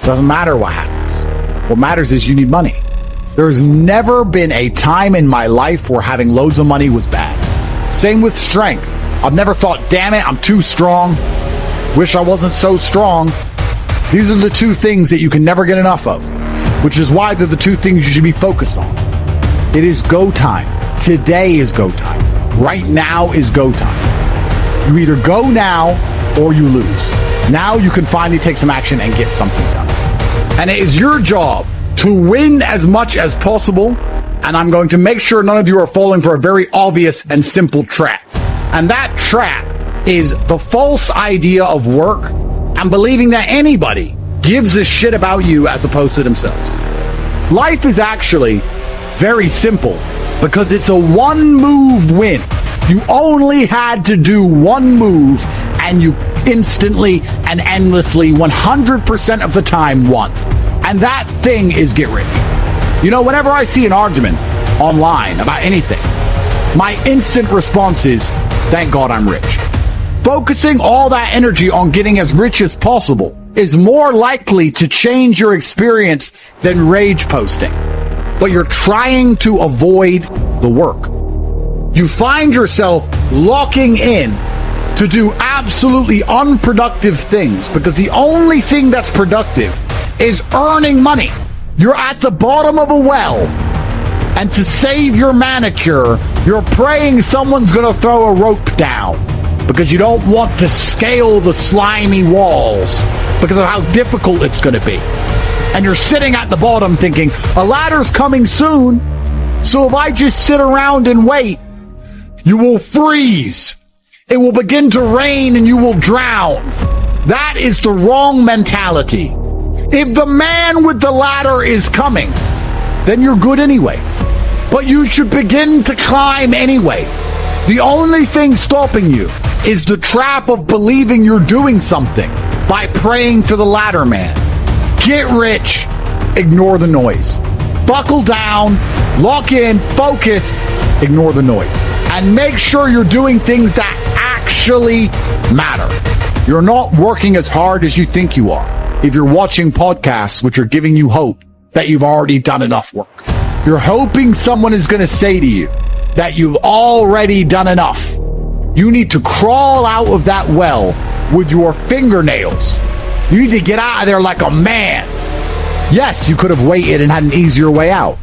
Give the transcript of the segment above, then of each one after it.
Doesn't matter what happens. What matters is you need money. There's never been a time in my life where having loads of money was bad. Same with strength. I've never thought, damn it, I'm too strong. Wish I wasn't so strong. These are the two things that you can never get enough of, which is why they're the two things you should be focused on. It is go time. Today is go time. Right now is go time. You either go now or you lose. Now you can finally take some action and get something done. And it is your job to win as much as possible. And I'm going to make sure none of you are falling for a very obvious and simple trap. And that trap is the false idea of work and believing that anybody gives a shit about you as opposed to themselves. Life is actually very simple because it's a one-move win. You only had to do one move and you instantly and endlessly 100% of the time won. And that thing is get rich. You know, whenever I see an argument online about anything, my instant response is, thank God I'm rich. Focusing all that energy on getting as rich as possible is more likely to change your experience than rage posting. But you're trying to avoid the work. You find yourself locking in to do absolutely unproductive things because the only thing that's productive is earning money. You're at the bottom of a well, and to save your manicure, you're praying someone's going to throw a rope down because you don't want to scale the slimy walls because of how difficult it's going to be. And you're sitting at the bottom thinking, a ladder's coming soon, so if I just sit around and wait, you will freeze. It will begin to rain and you will drown. That is the wrong mentality. If the man with the ladder is coming, then you're good anyway. But you should begin to climb anyway. The only thing stopping you is the trap of believing you're doing something by praying for the ladder man. Get rich, ignore the noise. Buckle down, lock in, focus, ignore the noise. And make sure you're doing things that actually matter. You're not working as hard as you think you are if you're watching podcasts which are giving you hope that you've already done enough work. You're hoping someone is going to say to you that you've already done enough. You need to crawl out of that well with your fingernails. You need to get out of there like a man. Yes, you could have waited and had an easier way out.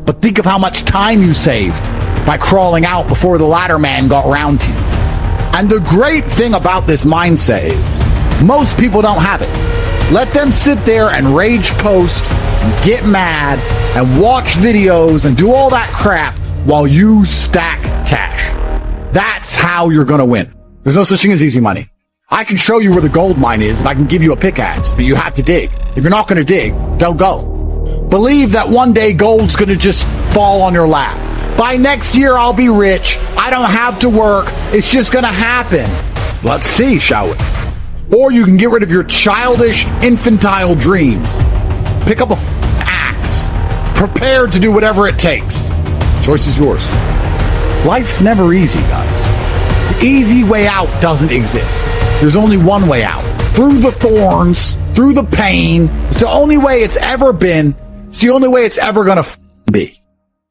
But think of how much time you saved by crawling out before the ladder man got round to you. And the great thing about this mindset is most people don't have it. Let them sit there and rage post and get mad and watch videos and do all that crap while you stack cash. That's how you're going to win. There's no such thing as easy money. I can show you where the gold mine is and I can give you a pickaxe, but you have to dig. If you're not going to dig, don't go. Believe that one day gold's going to just fall on your lap. By next year, I'll be rich. I don't have to work. It's just going to happen. Let's see, shall we? Or you can get rid of your childish, infantile dreams. Pick up an axe. Prepare to do whatever it takes. Choice is yours. Life's never easy, guys. The easy way out doesn't exist. There's only one way out. Through the thorns, through the pain. It's the only way it's ever been. It's the only way it's ever gonna be.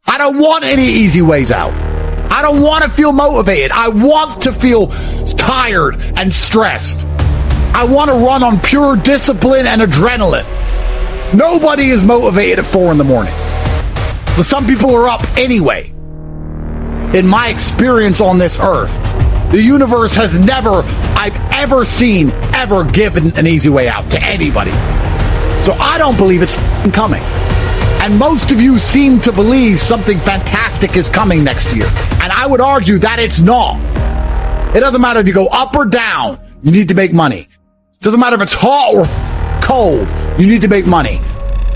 I don't want any easy ways out. I don't want to feel motivated. I want to feel tired and stressed. I want to run on pure discipline and adrenaline. Nobody is motivated at 4 a.m. So some people are up anyway. In my experience on this earth, the universe has never, I've ever seen, ever given an easy way out to anybody. So I don't believe it's coming. And most of you seem to believe something fantastic is coming next year. And I would argue that it's not. It doesn't matter if you go up or down, you need to make money. It doesn't matter if it's hot or cold, you need to make money.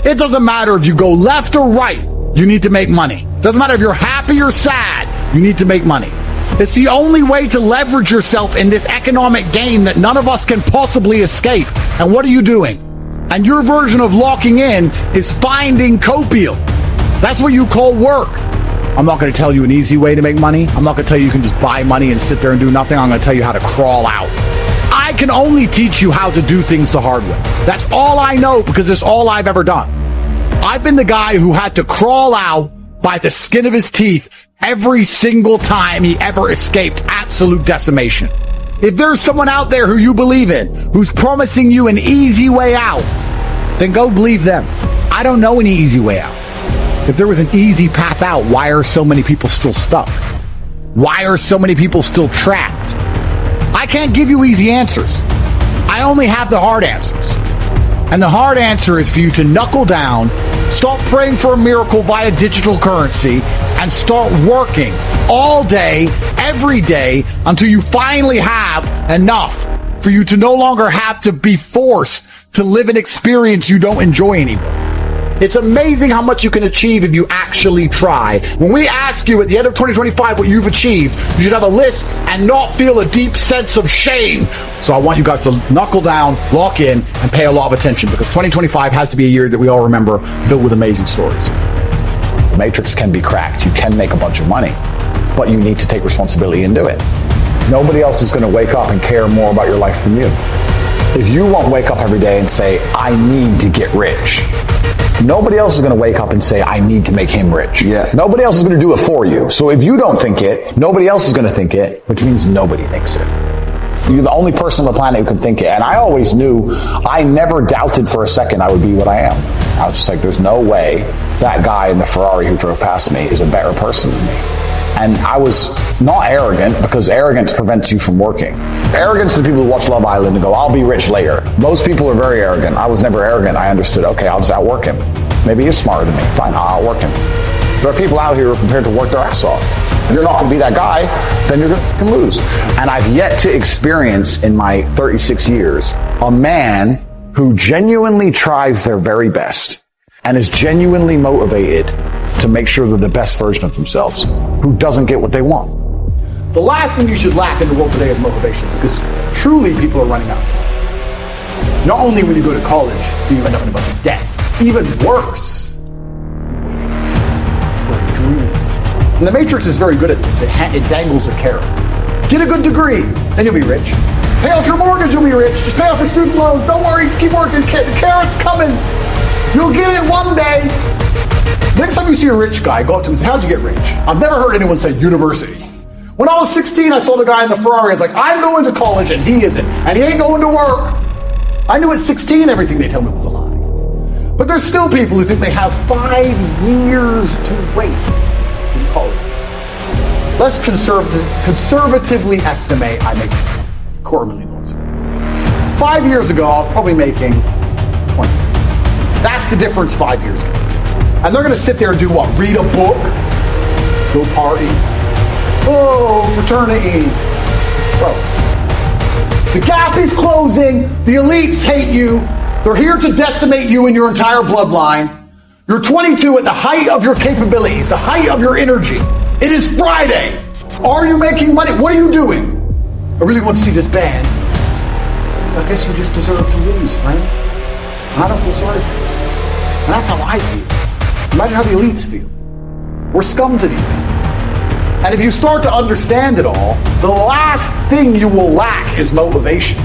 It doesn't matter if you go left or right, you need to make money. It doesn't matter if you're happy or sad, you need to make money. It's the only way to leverage yourself in this economic game that none of us can possibly escape. And what are you doing? And your version of locking in is finding copium. That's what you call work. I'm not going to tell you an easy way to make money. I'm not going to tell you you can just buy money and sit there and do nothing. I'm going to tell you how to crawl out. I can only teach you how to do things the hard way. That's all I know because it's all I've ever done. I've been the guy who had to crawl out by the skin of his teeth every single time he ever escaped absolute decimation. If there's someone out there who you believe in, who's promising you an easy way out, then go believe them. I don't know any easy way out. If there was an easy path out, why are so many people still stuck? Why are so many people still trapped? I can't give you easy answers. I only have the hard answers. And the hard answer is for you to knuckle down, stop praying for a miracle via digital currency, and start working all day, every day, until you finally have enough for you to no longer have to be forced to live an experience you don't enjoy anymore. It's amazing how much you can achieve if you actually try. When we ask you at the end of 2025 what you've achieved, you should have a list and not feel a deep sense of shame. So I want you guys to knuckle down, lock in, and pay a lot of attention because 2025 has to be a year that we all remember, filled with amazing stories. The matrix can be cracked. You can make a bunch of money, but you need to take responsibility and do it. Nobody else is going to wake up and care more about your life than you. If you won't wake up every day and say, I need to get rich, nobody else is going to wake up and say, I need to make him rich. Yeah. Nobody else is going to do it for you. So if you don't think it, nobody else is going to think it, which means nobody thinks it. You're the only person on the planet who can think it. And I always knew, I never doubted for a second I would be what I am. I was just like, there's no way that guy in the Ferrari who drove past me is a better person than me. And I was not arrogant because arrogance prevents you from working. Arrogance to the people who watch Love Island and go, I'll be rich later. Most people are very arrogant. I was never arrogant. I understood, okay, I'll just outwork him. Maybe he's smarter than me. Fine, I'll outwork him. There are people out here who are prepared to work their ass off. If you're not going to be that guy, then you're going to lose. And I've yet to experience in my 36 years a man who genuinely tries their very best and is genuinely motivated to make sure they're the best version of themselves, who doesn't get what they want. The last thing you should lack in the world today is motivation because truly people are running out of time. Not only when you go to college do you end up in a bunch of debt, even worse, you waste time for a dream. And the Matrix is very good at this. It dangles a carrot. Get a good degree, then you'll be rich. Pay off your mortgage, you'll be rich. Just pay off your student loan. Don't worry, just keep working. The carrot's coming. You'll get it one day. Next time you see a rich guy, go up to him and say, how'd you get rich? I've never heard anyone say university. When I was 16, I saw the guy in the Ferrari. I was like, I'm going to college and he isn't. And he ain't going to work. I knew at 16 everything they tell me was a lie. But there's still people who think they have 5 years to waste in college. Let's conservatively estimate I make $250,000. 5 years ago, I was probably making 20. That's the difference 5 years ago. And they're going to sit there and do what? Read a book? Go party? Oh, fraternity. Bro. The gap is closing. The elites hate you. They're here to decimate you and your entire bloodline. You're 22 at the height of your capabilities, the height of your energy. It is Friday. Are you making money? What are you doing? I really want to see this band. I guess you just deserve to lose, friend. I don't feel sorry for you. And that's how I feel. Imagine how the elites feel. We're scum to these people. And if you start to understand it all, the last thing you will lack is motivation.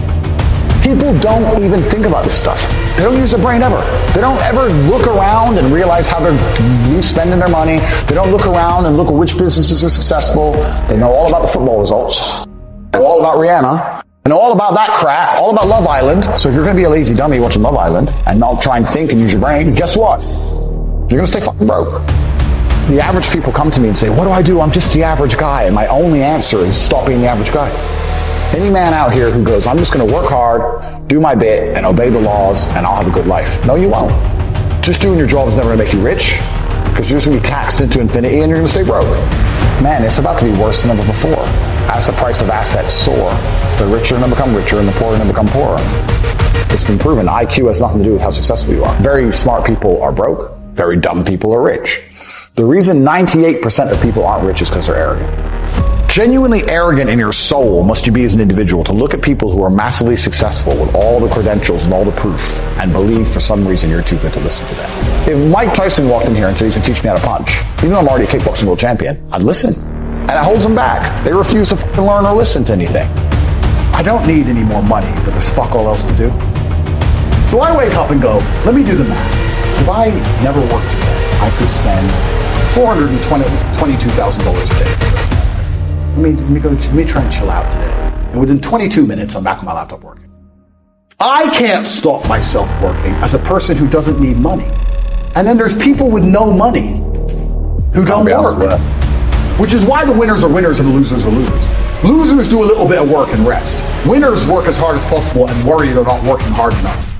People don't even think about this stuff. They don't use their brain ever. They don't ever look around and realize how they're spending their money. They don't look around and look at which businesses are successful. They know all about the football results. They know all about Rihanna. They know all about that crap. All about Love Island. So if you're going to be a lazy dummy watching Love Island and not try and think and use your brain, guess what? You're going to stay fucking broke. The average people come to me and say, what do I do? I'm just the average guy. And my only answer is stop being the average guy. Any man out here who goes, I'm just going to work hard, do my bit, and obey the laws, and I'll have a good life. No, you won't. Just doing your job is never going to make you rich, because you're just going to be taxed into infinity and you're going to stay broke. Man, it's about to be worse than ever before. As the price of assets soar, the richer are going to become richer and the poor are going to become poorer. It's been proven. IQ has nothing to do with how successful you are. Very smart people are broke. Very dumb people are rich. The reason 98% of people aren't rich is because they're arrogant. Genuinely arrogant in your soul must you be as an individual to look at people who are massively successful with all the credentials and all the proof and believe for some reason you're too good to listen to them. If Mike Tyson walked in here and said he's going to teach me how to punch, even though I'm already a kickboxing world champion, I'd listen. And it holds them back. They refuse to fucking learn or listen to anything. I don't need any more money, but there's fuck all else to do. So I wake up and go, let me do the math. If I never worked today, I could spend $422,000 a day for this. Let me try and chill out today. And within 22 minutes, I'm back on my laptop working. I can't stop myself working as a person who doesn't need money. And then there's people with no money who don't work. Which is why the winners are winners and the losers are losers. Losers do a little bit of work and rest. Winners work as hard as possible and worry they're not working hard enough.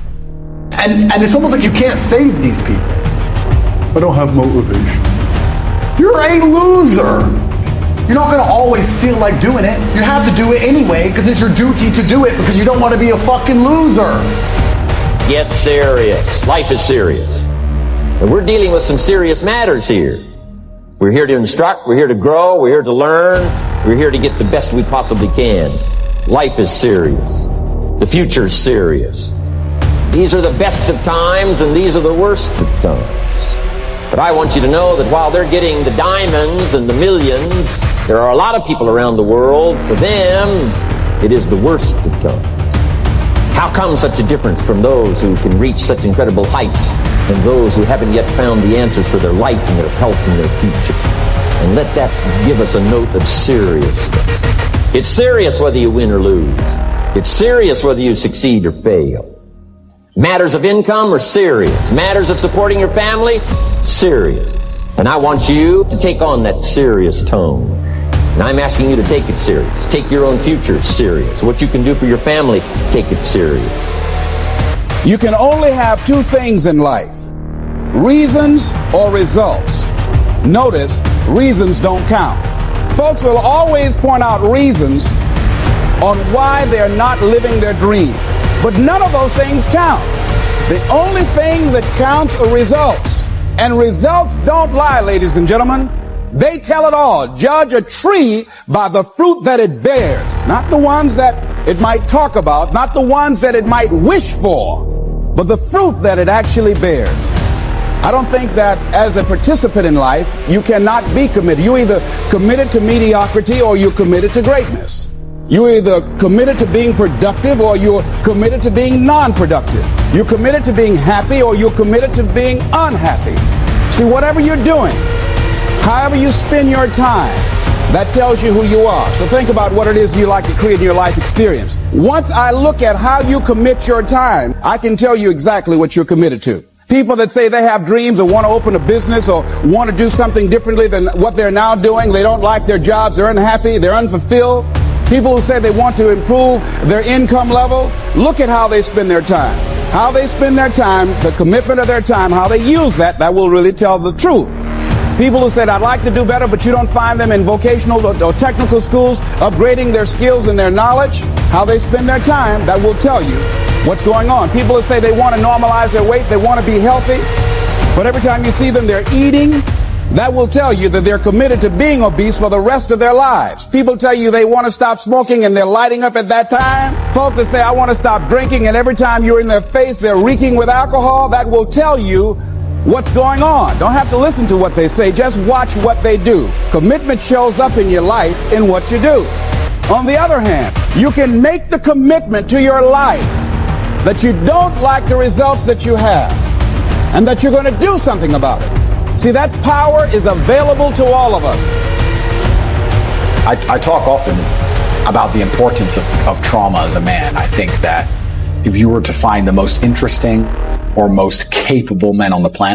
And it's almost like you can't save these people. I don't have motivation. You're a loser. You're not going to always feel like doing it. You have to do it anyway because it's your duty to do it because you don't want to be a fucking loser. Get serious. Life is serious. And we're dealing with some serious matters here. We're here to instruct, we're here to grow, we're here to learn, we're here to get the best we possibly can. Life is serious. The future is serious. These are the best of times and these are the worst of times. But I want you to know that while they're getting the diamonds and the millions, there are a lot of people around the world, for them, it is the worst of times. How come such a difference from those who can reach such incredible heights and those who haven't yet found the answers for their life and their health and their future? And let that give us a note of seriousness. It's serious whether you win or lose. It's serious whether you succeed or fail. Matters of income are serious. Matters of supporting your family, serious. And I want you to take on that serious tone. And I'm asking you to take it serious. Take your own future serious. What you can do for your family, take it serious. You can only have two things in life: reasons or results. Notice, reasons don't count. Folks will always point out reasons on why they're not living their dream. But none of those things count. The only thing that counts are results. And results don't lie, ladies and gentlemen. They tell it all. Judge a tree by the fruit that it bears. Not the ones that it might talk about, not the ones that it might wish for, but the fruit that it actually bears. I don't think that as a participant in life, you cannot be committed. You're either committed to mediocrity or you're committed to greatness. You're either committed to being productive or you're committed to being non-productive. You're committed to being happy or you're committed to being unhappy. See, whatever you're doing, however you spend your time, that tells you who you are. So think about what it is you like to create in your life experience. Once I look at how you commit your time, I can tell you exactly what you're committed to. People that say they have dreams or want to open a business or want to do something differently than what they're now doing, they don't like their jobs, they're unhappy, they're unfulfilled. People who say they want to improve their income level, look at how they spend their time. How they spend their time, the commitment of their time, how they use that will really tell the truth. People who said, I'd like to do better, but you don't find them in vocational or technical schools, upgrading their skills and their knowledge, how they spend their time, that will tell you what's going on. People who say they want to normalize their weight, they want to be healthy, but every time you see them, they're eating, that will tell you that they're committed to being obese for the rest of their lives. People tell you they want to stop smoking and they're lighting up at that time. Folks that say, I want to stop drinking, and every time you're in their face, they're reeking with alcohol, that will tell you what's going on. Don't have to listen to what they say, just watch what they do. Commitment shows up in your life in what you do. On the other hand, you can make the commitment to your life that you don't like the results that you have and that you're going to do something about it. See, that power is available to all of us. I talk often about the importance of trauma as a man. I think that if you were to find the most interesting or most capable men on the planet,